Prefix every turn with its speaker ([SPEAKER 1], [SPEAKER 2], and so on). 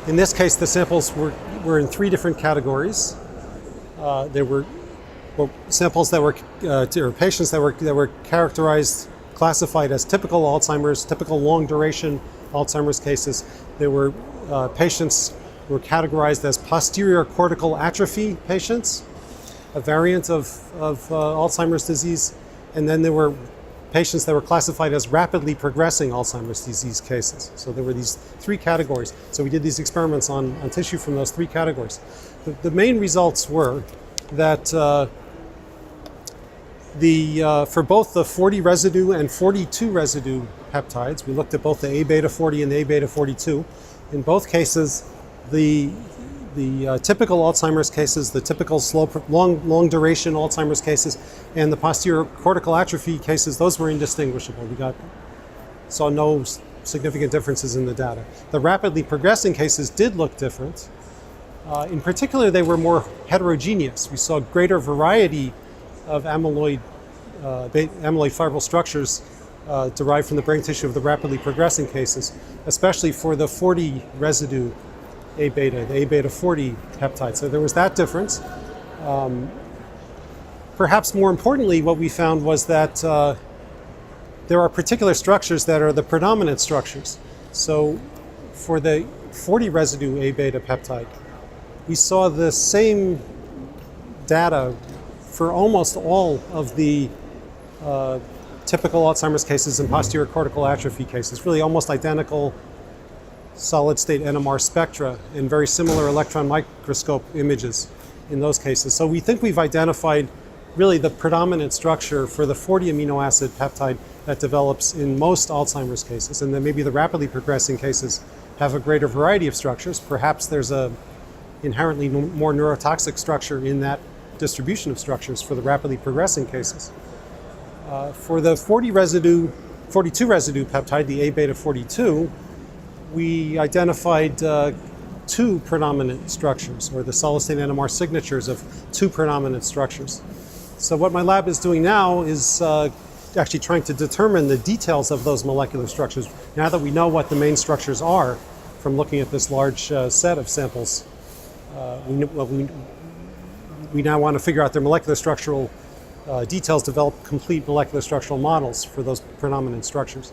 [SPEAKER 1] In this case, the samples were in three different categories. There were samples that were, or patients that were classified as typical Alzheimer's, typical long duration Alzheimer's cases. There were patients who were categorized as posterior cortical atrophy patients, a variant of Alzheimer's disease. And then there were patients that were classified as rapidly progressing Alzheimer's disease cases. So there were these three categories. So we did these experiments on tissue from those three categories. The main results were that for both the 40 residue and 42 residue peptides, we looked at both the Aβ40 and Aβ42. In both cases, the typical Alzheimer's cases, the typical long duration Alzheimer's cases, and the posterior cortical atrophy cases, those were indistinguishable. We saw no significant differences in the data. The rapidly progressing cases did look different. In particular, they were more heterogeneous. We saw greater variety of amyloid fibril structures derived from the brain tissue of the rapidly progressing cases, especially for the 40 residue Aβ, the Aβ40 peptide. So there was that difference. Perhaps more importantly, what we found was that there are particular structures that are the predominant structures. So for the 40 residue Aβ peptide, we saw the same data for almost all of the typical Alzheimer's cases and posterior cortical atrophy cases, really almost identical solid state NMR spectra and very similar electron microscope images in those cases. So we think we've identified really the predominant structure for the 40 amino acid peptide that develops in most Alzheimer's cases, and then maybe the rapidly progressing cases have a greater variety of structures. Perhaps there's a inherently more neurotoxic structure in that distribution of structures for the rapidly progressing cases. For the 42 residue peptide, the Aβ42, we identified two predominant structures, or the solid state NMR signatures of two predominant structures. So what my lab is doing now is actually trying to determine the details of those molecular structures. Now that we know what the main structures are from looking at this large set of samples, we now want to figure out their molecular structural details, develop complete molecular structural models for those predominant structures.